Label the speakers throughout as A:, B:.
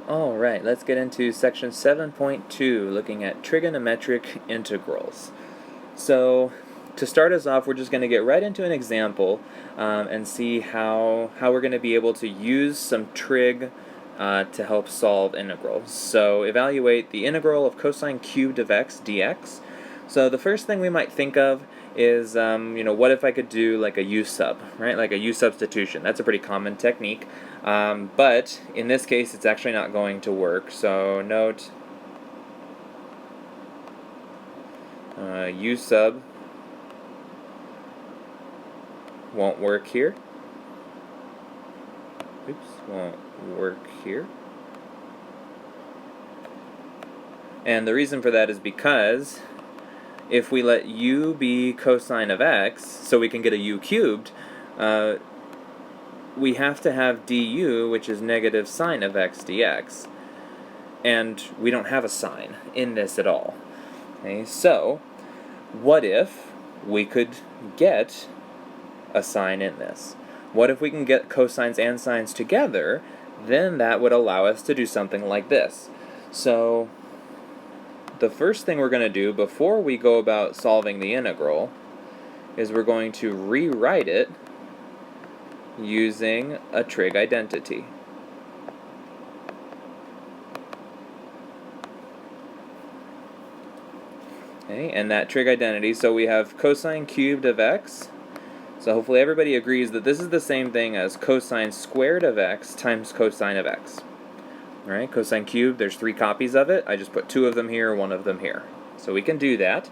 A: Alright, let's get into section 7.2, looking at trigonometric integrals. So, to start us off, we're just going to get right into an example and see how we're going to be able to use some trig to help solve integrals. So, evaluate the integral of cosine cubed of x dx. So the first thing we might think of is, what if I could do like a u sub, right? Like a u substitution. That's a pretty common technique. But in this case, it's actually not going to work. So note u sub won't work here. Oops, won't work here. And the reason for that is because if we let u be cosine of x, so we can get a u cubed, we have to have du, which is negative sine of x dx. And we don't have a sine in this at all. Okay, so what if we could get a sine in this? What if we can get cosines and sines together? Then that would allow us to do something like this. So the first thing we're going to do before we go about solving the integral is we're going to rewrite it using a trig identity. Okay, and that trig identity, so we have cosine cubed of x. So hopefully everybody agrees that this is the same thing as cosine squared of x times cosine of x. Alright, cosine cubed, there's 3 copies of it. I just put 2 of them here, 1 of them here. So we can do that.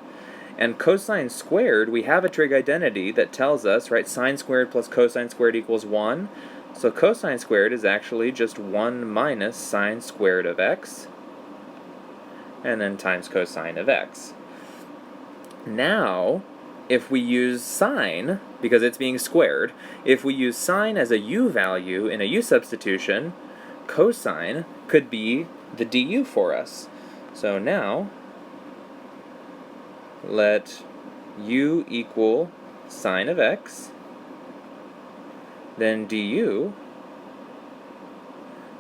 A: And cosine squared, we have a trig identity that tells us, right, sine squared plus cosine squared equals 1. So cosine squared is actually just 1 minus sine squared of x, and then times cosine of x. Now, if we use sine, because it's being squared, if we use sine as a u value in a u substitution, cosine could be the du for us. So now, let u equal sine of x, then du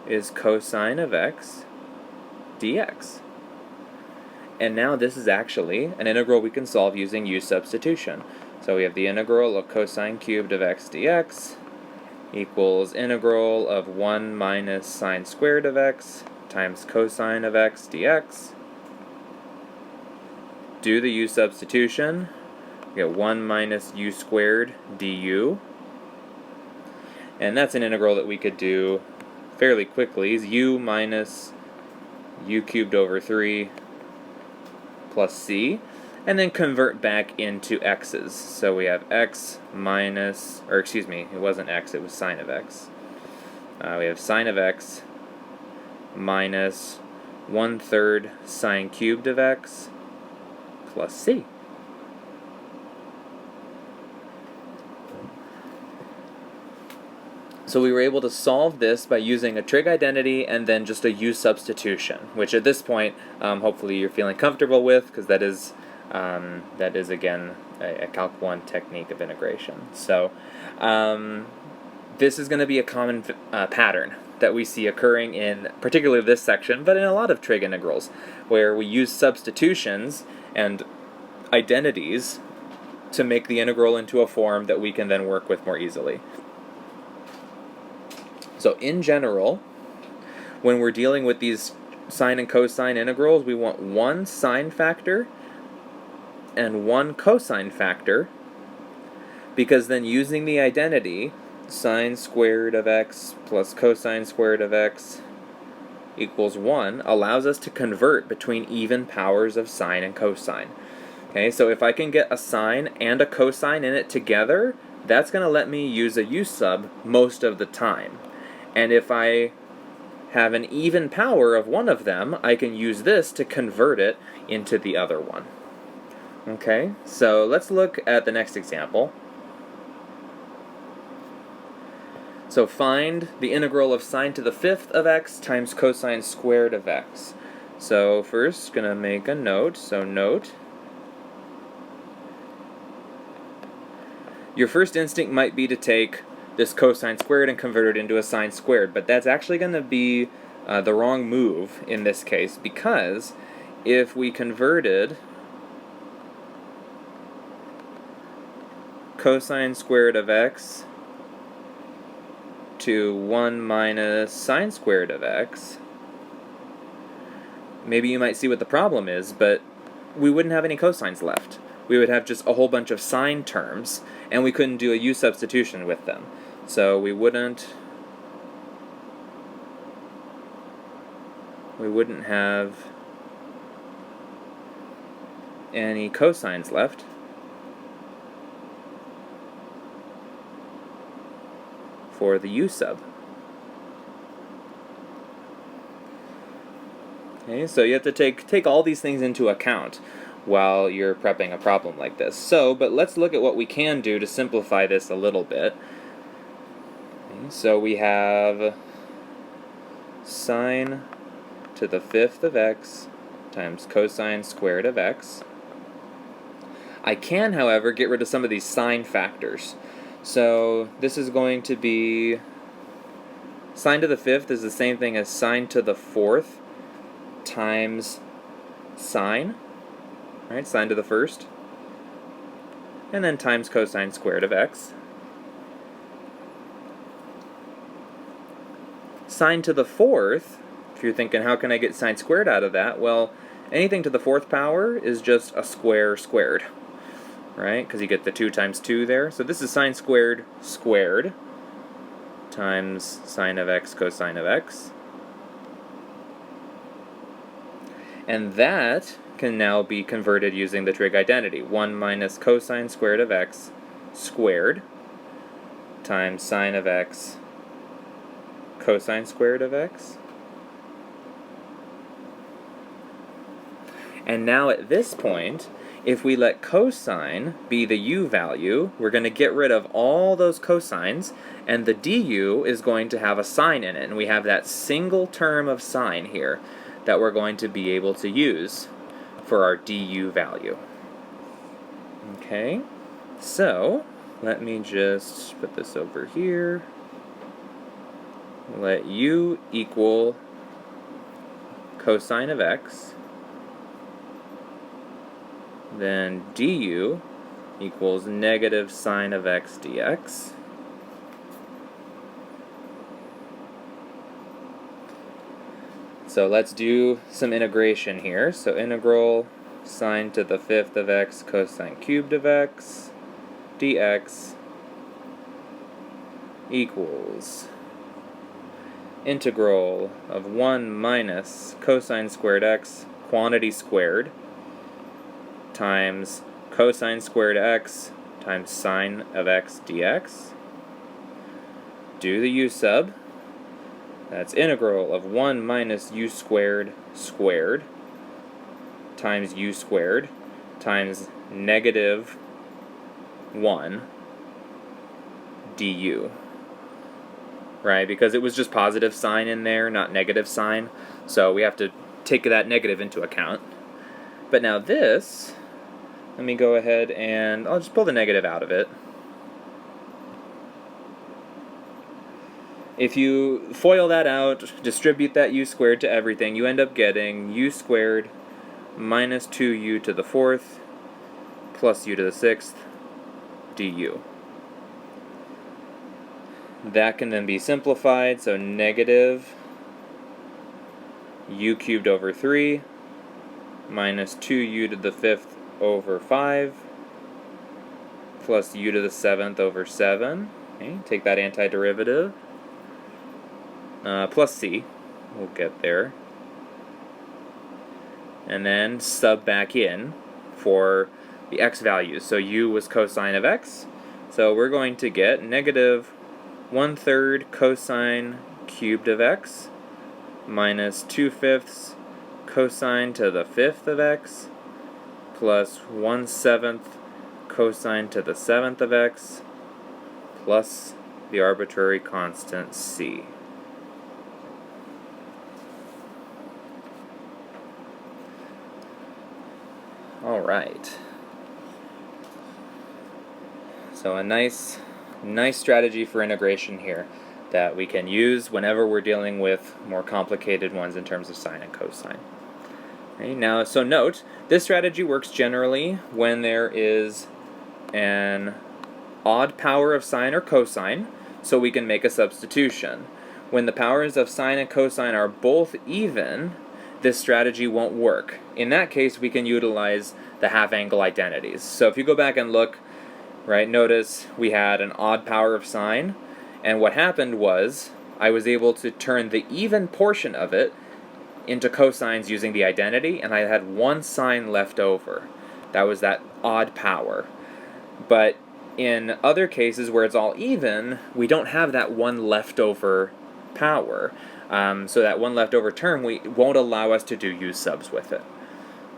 A: is cosine of x dx. And now this is actually an integral we can solve using u substitution. So we have the integral of cosine cubed of x dx equals integral of 1 minus sine squared of x times cosine of x dx. Do the u substitution, we get 1 minus u squared du. And that's an integral that we could do fairly quickly. Is u minus u cubed over 3 plus c, and then convert back into x's. So we have x minus, or excuse me, it wasn't x, it was sine of x. We have sine of x minus 1/3 sine cubed of x plus c. So we were able to solve this by using a trig identity and then just a u substitution, which at this point, hopefully you're feeling comfortable with, because that is again a Calc 1 technique of integration. So this is going to be a common pattern that we see occurring in particularly this section, but in a lot of trig integrals, where we use substitutions and identities to make the integral into a form that we can then work with more easily. So in general, when we're dealing with these sine and cosine integrals, we want one sine factor and one cosine factor, because then using the identity, sine squared of x plus cosine squared of x equals 1, allows us to convert between even powers of sine and cosine. Okay, so if I can get a sine and a cosine in it together, that's going to let me use a u sub most of the time. And if I have an even power of one of them, I can use this to convert it into the other one. Okay, so let's look at the next example. So find the integral of sine to the 5th of x times cosine squared of x. So first, going to make a note. So note, your first instinct might be to take this cosine squared and convert it into a sine squared, but that's actually going to be the wrong move in this case, because if we converted cosine squared of x to 1 minus sine squared of x, maybe you might see what the problem is, but we wouldn't have any cosines left. We would have just a whole bunch of sine terms, and we couldn't do a u substitution with them. So we wouldn't have any cosines left. For the u sub. Okay, so you have to take all these things into account while you're prepping a problem like this. But let's look at what we can do to simplify this a little bit. Okay, so we have sine to the 5th of x times cosine squared of x. I can, however, get rid of some of these sine factors. So this is going to be sine to the 5th is the same thing as sine to the 4th times sine, right? Sine to the 1st, and then times cosine squared of x. Sine to the 4th, if you're thinking, how can I get sine squared out of that? Well, anything to the 4th power is just a square squared, right? Because you get the 2 times 2 there. So this is sine squared squared times sine of x cosine of x. And that can now be converted using the trig identity. 1 minus cosine squared of x squared times sine of x cosine squared of x. And now at this point, if we let cosine be the u value, we're going to get rid of all those cosines, and the du is going to have a sine in it. And we have that single term of sine here that we're going to be able to use for our du value. Okay, so let me just put this over here. Let u equal cosine of x. Then du equals negative sine of x dx. So let's do some integration here. So integral sine to the 5th of x cosine cubed of x dx equals integral of 1 minus cosine squared x quantity squared times cosine squared x times sine of x dx. Do the u sub. That's integral of 1 minus u squared squared times u squared times negative 1 du. Right, because it was just positive sign in there, not negative sign. So we have to take that negative into account. But now this, let me go ahead and I'll just pull the negative out of it. If you FOIL that out, distribute that u squared to everything, you end up getting u squared minus 2u to the 4th plus u to the 6th du. That can then be simplified, so negative u cubed over 3 minus 2u to the 5th over 5 plus u to the 7th over 7. Okay, take that antiderivative. Plus c, we'll get there. And then sub back in for the x values. So u was cosine of x, so we're going to get negative 1/3 cosine cubed of x minus 2/5 cosine to the 5th of x plus 1/7 cosine to the 7th of x plus the arbitrary constant c. All right. So a nice strategy for integration here. that we can use whenever we're dealing with more complicated ones in terms of sine and cosine. Okay, now, so note, this strategy works generally when there is an odd power of sine or cosine, so we can make a substitution. When the powers of sine and cosine are both even, this strategy won't work. In that case, we can utilize the half-angle identities. So if you go back and look, right, notice we had an odd power of sine, and what happened was I was able to turn the even portion of it into cosines using the identity, and I had one sine left over. That was that odd power. But in other cases where it's all even, we don't have that one leftover power. So that one leftover term won't allow us to do u subs with it.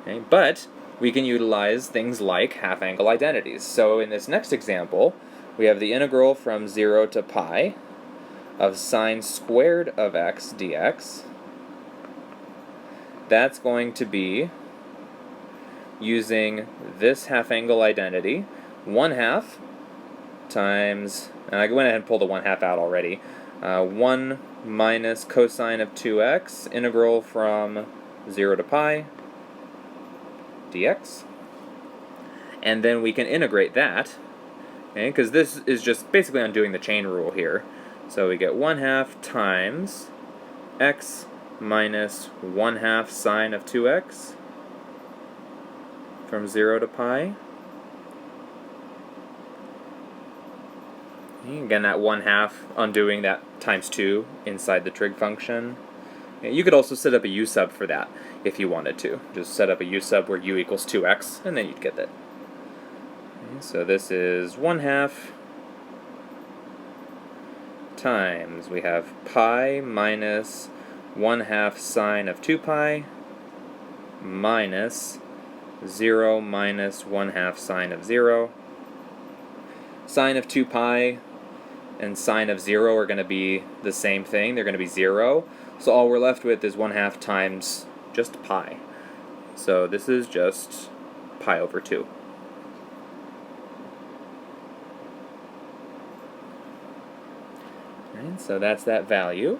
A: Okay? But we can utilize things like half-angle identities. So in this next example, we have the integral from 0 to pi of sine squared of x dx. That's going to be using this half-angle identity, 1/2 times, and I went ahead and pulled the 1/2 out already, 1 minus cosine of 2x, integral from 0 to pi dx. And then we can integrate that, okay, because this is just basically undoing the chain rule here. So we get 1/2 times x minus 1/2 sine of 2x from 0 to pi. Again, that 1/2 undoing that times 2 inside the trig function. You could also set up a u sub for that if you wanted to. Just set up a u sub where u equals 2x, and then you'd get that. So this is 1/2 times, we have pi minus 1/2 sine of 2 pi minus 0 minus 1/2 sine of 0. Sine of 2 pi and sine of 0 are going to be the same thing. They're going to be 0. So all we're left with is 1/2 times just pi. So this is just pi over 2. Right, so that's that value.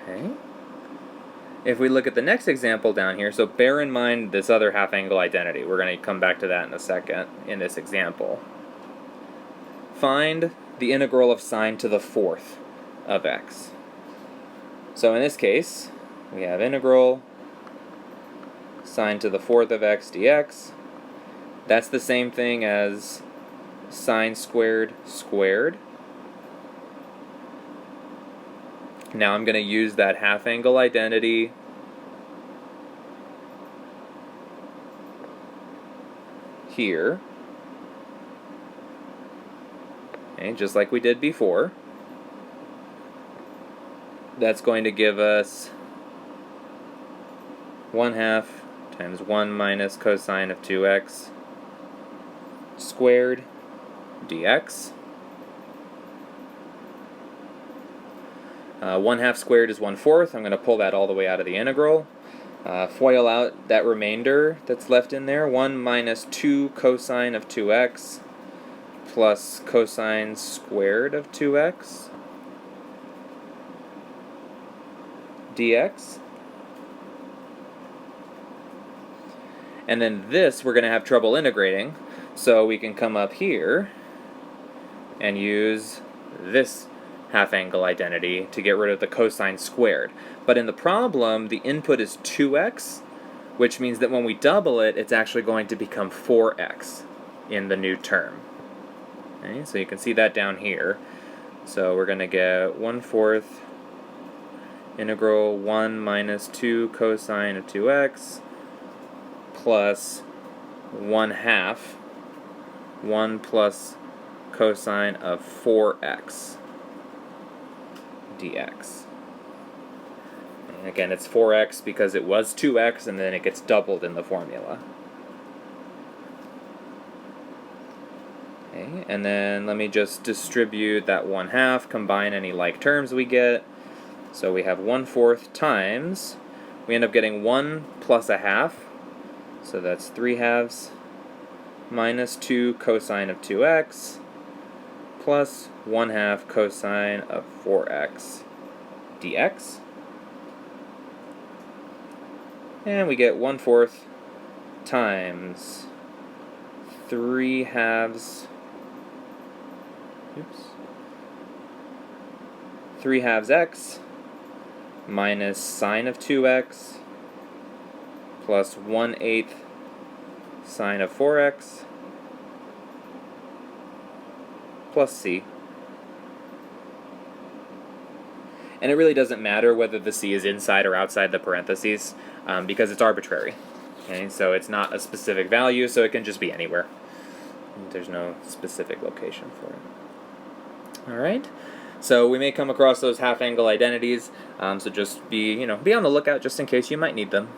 A: Okay. If we look at the next example down here, so bear in mind this other half-angle identity. We're going to come back to that in a second in this example. Find the integral of sine to the 4th of x. So in this case, we have integral sine to the 4th of x dx. That's the same thing as sine squared squared. Now I'm going to use that half-angle identity here, okay, just like we did before. That's going to give us 1/2 times 1 minus cosine of 2x squared dx. 1/2 squared is 1/4. I'm going to pull that all the way out of the integral. FOIL out that remainder that's left in there. 1 minus 2 cosine of 2x plus cosine squared of 2x dx. And then this we're going to have trouble integrating, so we can come up here and use this half-angle identity to get rid of the cosine squared. But in the problem, the input is 2x, which means that when we double it, it's actually going to become 4x in the new term. Okay, so you can see that down here. So we're going to get 1/4 integral 1 minus 2 cosine of 2x plus 1/2 1 plus cosine of 4x dx. And again, it's 4x because it was 2x, and then it gets doubled in the formula. Okay, and then let me just distribute that 1/2, combine any like terms we get. So we have 1/4 times, we end up getting 1 plus 1/2, so that's 3/2 minus 2 cosine of 2x plus 1/2 cosine of 4x dx. And we get 1/4 times 3/2 x minus sine of 2x plus 1/8 sine of 4x plus c. And it really doesn't matter whether the c is inside or outside the parentheses, because it's arbitrary. Okay, so it's not a specific value, so it can just be anywhere. There's no specific location for it. All right. So we may come across those half-angle identities, so just be on the lookout just in case you might need them.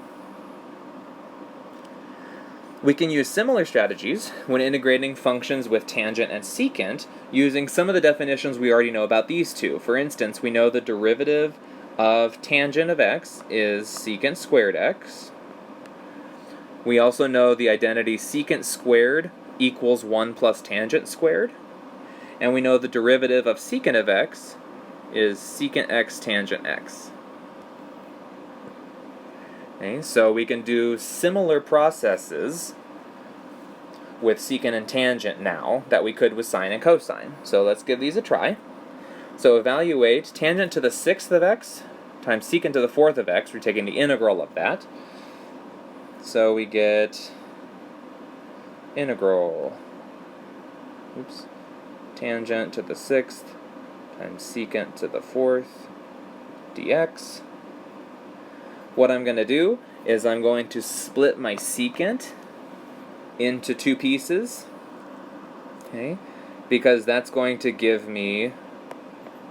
A: We can use similar strategies when integrating functions with tangent and secant using some of the definitions we already know about these two. For instance, we know the derivative of tangent of x is secant squared x. We also know the identity secant squared equals 1 plus tangent squared. And we know the derivative of secant of x is secant x tangent x. Okay, so we can do similar processes with secant and tangent now that we could with sine and cosine. So let's give these a try. So evaluate tangent to the 6th of x times secant to the 4th of x. We're taking the integral of that. So we get integral, tangent to the 6th times secant to the 4th dx. What I'm going to do is I'm going to split my secant into two pieces, okay, because that's going to give me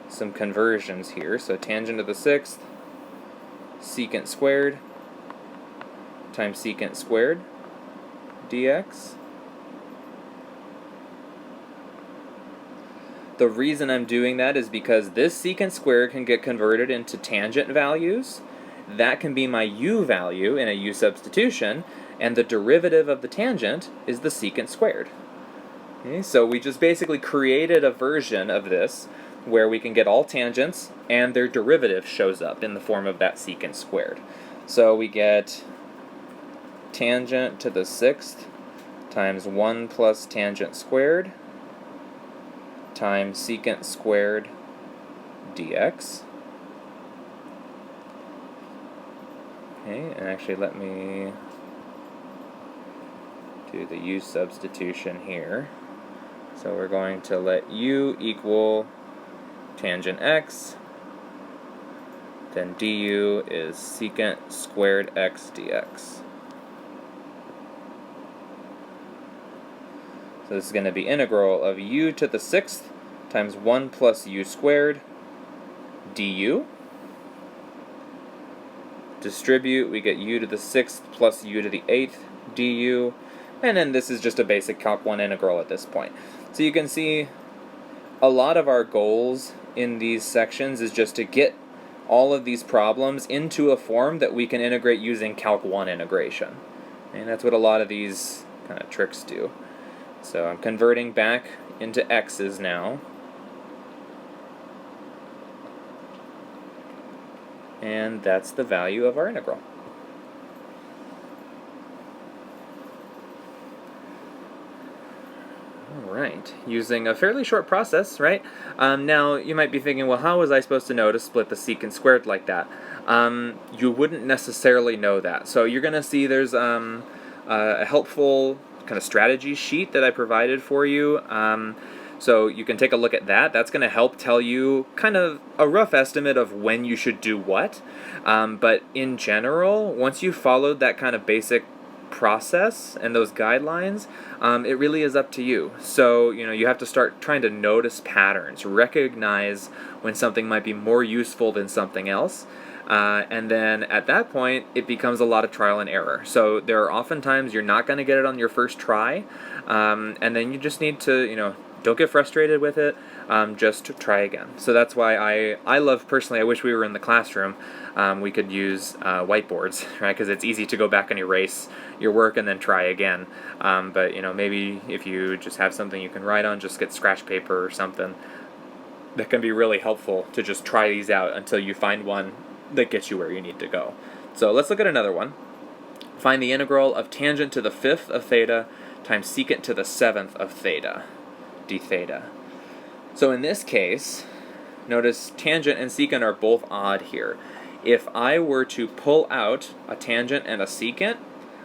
A: some conversions here. So tangent to the 6th, secant squared times secant squared dx. The reason I'm doing that is because this secant squared can get converted into tangent values. That can be my u value in a u substitution, and the derivative of the tangent is the secant squared. Okay, so we just basically created a version of this where we can get all tangents and their derivative shows up in the form of that secant squared. So we get tangent to the 6th times 1 plus tangent squared times secant squared dx. Okay, and actually let me do the u substitution here. So we're going to let u equal tangent x, then du is secant squared x dx. So this is going to be integral of u to the 6th times 1 plus u squared du. Distribute, we get u to the 6th plus u to the 8th du. And then this is just a basic Calc 1 integral at this point. So you can see a lot of our goals in these sections is just to get all of these problems into a form that we can integrate using Calc 1 integration. And that's what a lot of these kind of tricks do. So I'm converting back into x's now. And that's the value of our integral. Alright, using a fairly short process, right? Now, you might be thinking, well, how was I supposed to know to split the secant squared like that? You wouldn't necessarily know that. So you're going to see there's a helpful kind of strategy sheet that I provided for you. So you can take a look at that. That's going to help tell you kind of a rough estimate of when you should do what. But in general, once you've followed that kind of basic process and those guidelines, it really is up to you. So, you have to start trying to notice patterns, recognize when something might be more useful than something else. And then at that point, it becomes a lot of trial and error. So there are often times you're not going to get it on your first try, and then you just need to, don't get frustrated with it. just to try again. So that's why I love, personally, I wish we were in the classroom. We could use whiteboards, right? Because it's easy to go back and erase your work and then try again. But maybe if you just have something you can write on, just get scratch paper or something. That can be really helpful to just try these out until you find one that gets you where you need to go. So let's look at another one. Find the integral of tangent to the 5th of theta times secant to the 7th of theta, d theta. So in this case, notice tangent and secant are both odd here. If I were to pull out a tangent and a secant,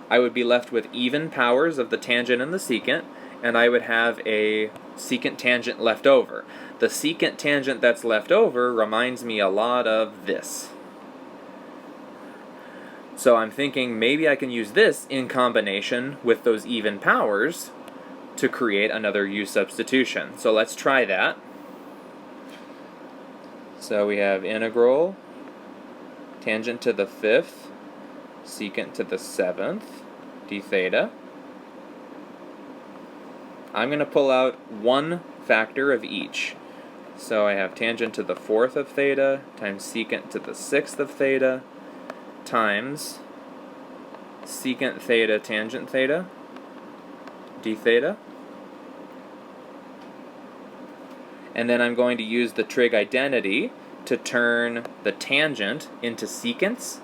A: I would be left with even powers of the tangent and the secant, and I would have a secant tangent left over. The secant tangent that's left over reminds me a lot of this. So I'm thinking maybe I can use this in combination with those even powers to create another u substitution. So let's try that. So we have integral tangent to the 5th, secant to the 7th, d theta. I'm going to pull out one factor of each. So I have tangent to the 4th of theta times secant to the 6th of theta times secant theta tangent theta, d theta. And then I'm going to use the trig identity to turn the tangent into secants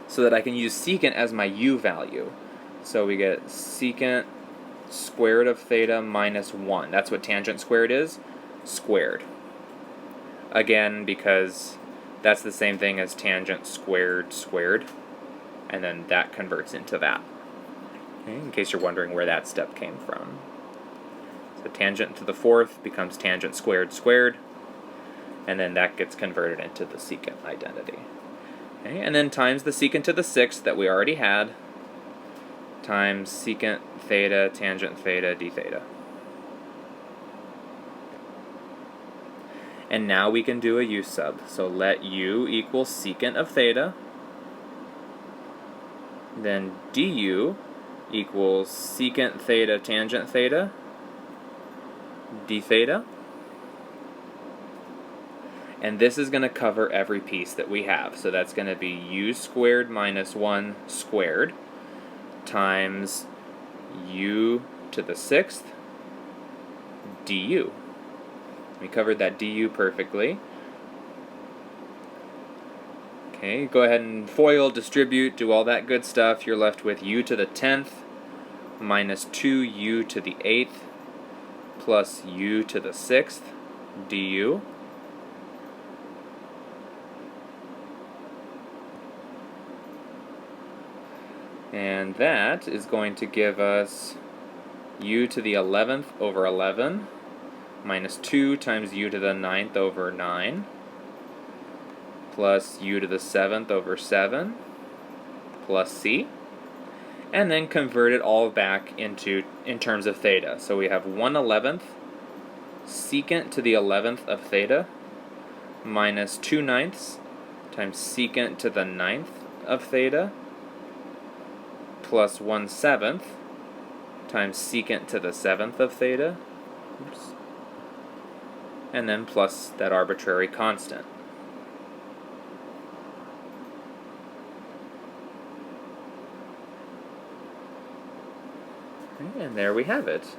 A: so that I can use secant as my u value. So we get secant squared of theta minus 1. That's what tangent squared is, squared. Again, because that's the same thing as tangent squared squared, and then that converts into that. Okay, in case you're wondering where that step came from. So tangent to the 4th becomes tangent squared squared, and then that gets converted into the secant identity. Okay, and then times the secant to the 6th that we already had, times secant theta tangent theta d theta. And now we can do a u sub. So let u equal secant of theta, then du equals secant theta tangent theta d theta. And this is going to cover every piece that we have. So that's going to be u squared minus 1 squared times u to the 6th du. We covered that du perfectly. Okay, go ahead and FOIL, distribute, do all that good stuff. You're left with u to the 10th minus 2u to the 8th plus u to the 6th du. And that is going to give us u to the 11th over 11 minus 2 times u to the 9th over 9 plus u to the 7th over 7 plus c. And then convert it all back in terms of theta. So we have 1/11th secant to the 11th of theta minus 2/9 times secant to the 9th of theta plus 1/7 times secant to the 7th of theta, and then plus that arbitrary constant. And there we have it.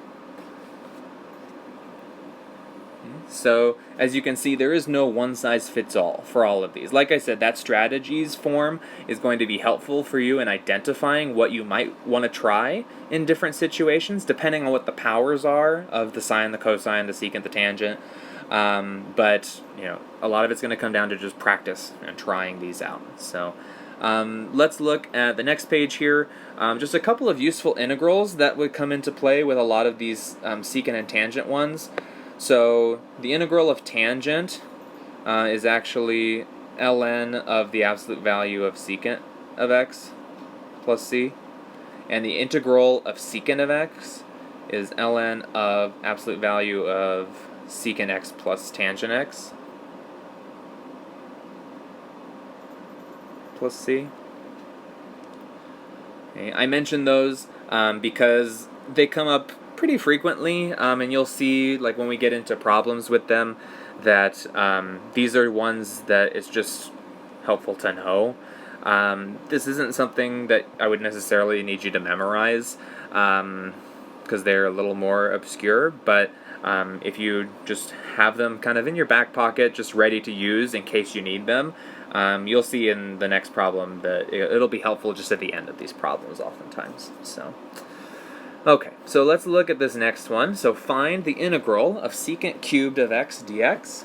A: So, as you can see, there is no one-size-fits-all for all of these. Like I said, that strategies form is going to be helpful for you in identifying what you might want to try in different situations, depending on what the powers are of the sine, the cosine, the secant, the tangent. But, a lot of it's going to come down to just practice and trying these out. So, let's look at the next page here. Just a couple of useful integrals that would come into play with a lot of these secant and tangent ones. So the integral of tangent is actually ln of the absolute value of secant of x plus c, and the integral of secant of x is ln of absolute value of secant x plus tangent x plus c. Okay, I mentioned those because they come up pretty frequently, and you'll see, like, when we get into problems with them, that these are ones that it's just helpful to know. This isn't something that I would necessarily need you to memorize, because they're a little more obscure, but if you just have them kind of in your back pocket, just ready to use in case you need them, you'll see in the next problem that it'll be helpful just at the end of these problems oftentimes. So, okay, so let's look at this next one. So find the integral of secant cubed of x dx.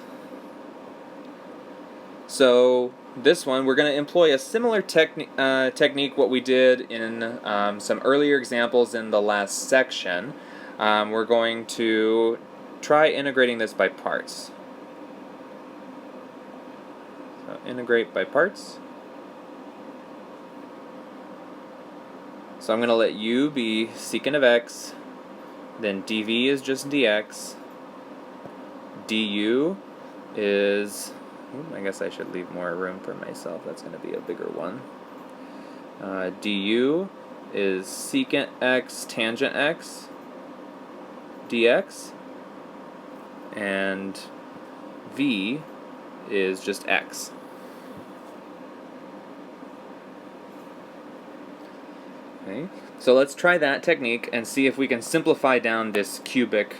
A: So this one, we're going to employ a similar technique what we did in some earlier examples in the last section. We're going to try integrating this by parts. So integrate by parts. So I'm going to let u be secant of x, then dv is just dx, du is, I guess I should leave more room for myself, that's going to be a bigger one. Du is secant x tangent x dx, and v is just x. Okay, so let's try that technique and see if we can simplify down this cubic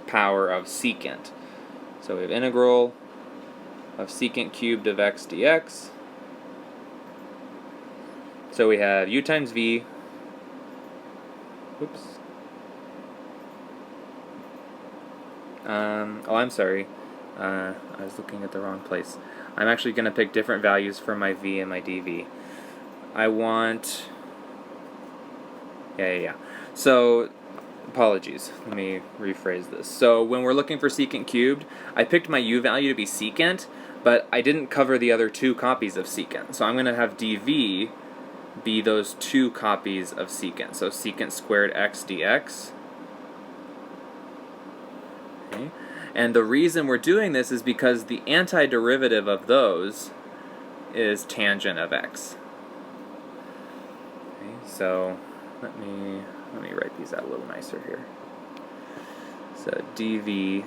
A: power of secant. So we have integral of secant cubed of x dx. So we have u times v, oops, oh, I'm sorry, I was looking at the wrong place. I'm actually going to pick different values for my v and my dv. I want, yeah. So, apologies, let me rephrase this. So when we're looking for secant cubed, I picked my u value to be secant, but I didn't cover the other two copies of secant. So I'm going to have dv be those two copies of secant. So secant squared x dx. Okay. And the reason we're doing this is because the antiderivative of those is tangent of x. Okay, so let me write these out a little nicer here. So dv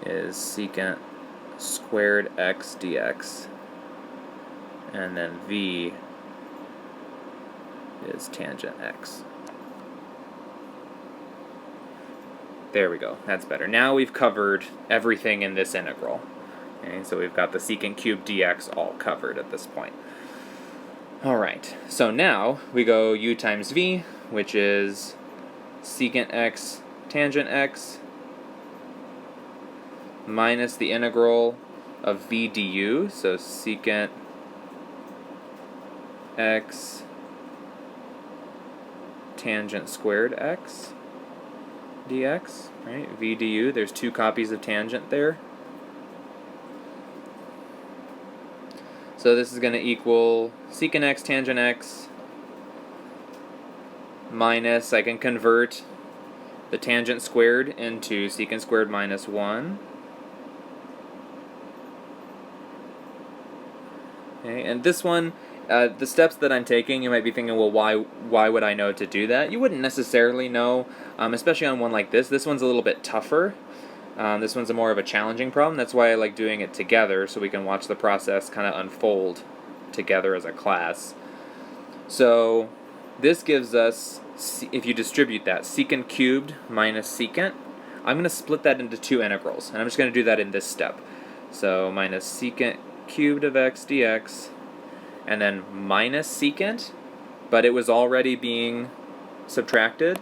A: is secant squared x dx, and then v is tangent x. There we go, that's better. Now we've covered everything in this integral. Okay, so we've got the secant cubed dx all covered at this point. Alright, so now we go u times v, which is secant x tangent x, minus the integral of v du, so secant x tangent squared x dx, right? V du, there's two copies of tangent there. So this is going to equal secant x tangent x minus, I can convert the tangent squared into secant squared minus 1. Okay, and this one, the steps that I'm taking, you might be thinking, well, why would I know to do that? You wouldn't necessarily know, especially on one like this. This one's a little bit tougher. This one's more of a challenging problem. That's why I like doing it together, so we can watch the process kind of unfold together as a class. So this gives us, if you distribute that, secant cubed minus secant. I'm going to split that into two integrals, and I'm just going to do that in this step. So minus secant cubed of x dx, and then minus secant, but it was already being subtracted,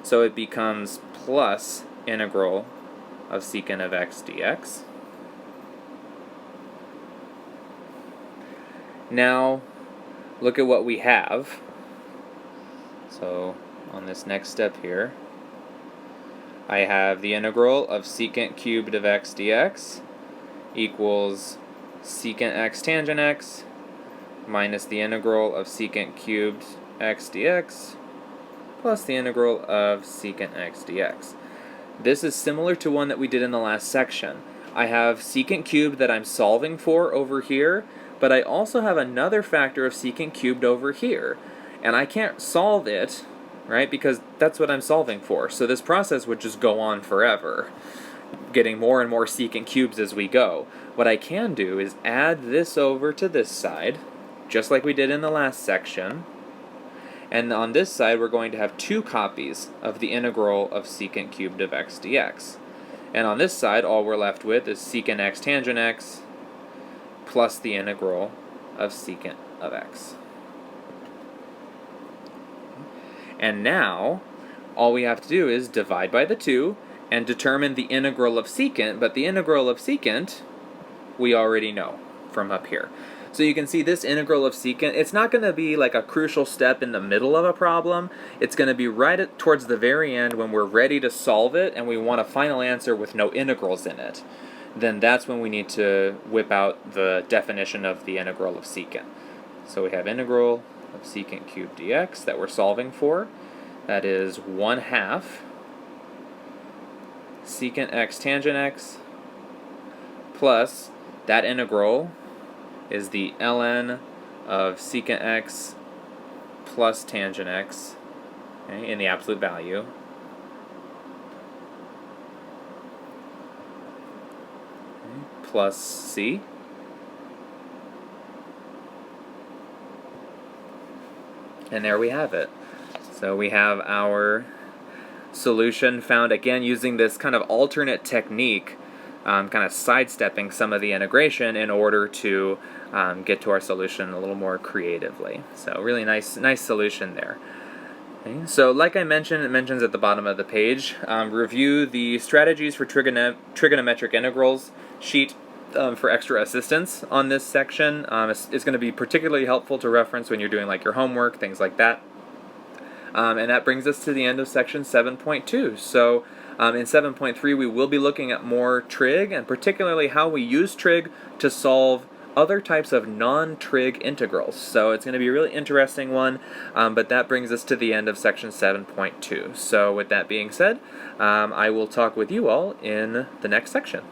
A: so it becomes plus integral of secant of x dx. Now look at what we have. So on this next step here, I have the integral of secant cubed of x dx equals secant x tangent x minus the integral of secant cubed x dx plus the integral of secant x dx. This is similar to one that we did in the last section. I have secant cubed that I'm solving for over here, but I also have another factor of secant cubed over here. And I can't solve it right? Because that's what I'm solving for. So this process would just go on forever, getting more and more secant cubes as we go. What I can do is add this over to this side, just like we did in the last section. And on this side, we're going to have 2 copies of the integral of secant cubed of x dx. And on this side, all we're left with is secant x tangent x plus the integral of secant of x. And now, all we have to do is divide by the 2 and determine the integral of secant, but the integral of secant we already know from up here. So you can see this integral of secant, it's not going to be like a crucial step in the middle of a problem. It's going to be right towards the very end when we're ready to solve it and we want a final answer with no integrals in it. Then that's when we need to whip out the definition of the integral of secant. So we have integral of secant cubed dx that we're solving for. That is 1/2 secant x tangent x plus that integral is the ln of secant x plus tangent x, okay, in the absolute value. Okay, plus c. And there we have it. So we have our solution found again using this kind of alternate technique, kind of sidestepping some of the integration in order to get to our solution a little more creatively. So really nice solution there. Okay, so like I mentioned, it mentions at the bottom of the page, review the strategies for trigonometric integrals sheet for extra assistance on this section. It's going to be particularly helpful to reference when you're doing like your homework, things like that. And that brings us to the end of section 7.2. So in 7.3 we will be looking at more trig, and particularly how we use trig to solve other types of non-trig integrals. So it's going to be a really interesting one, but that brings us to the end of section 7.2. So with that being said, I will talk with you all in the next section.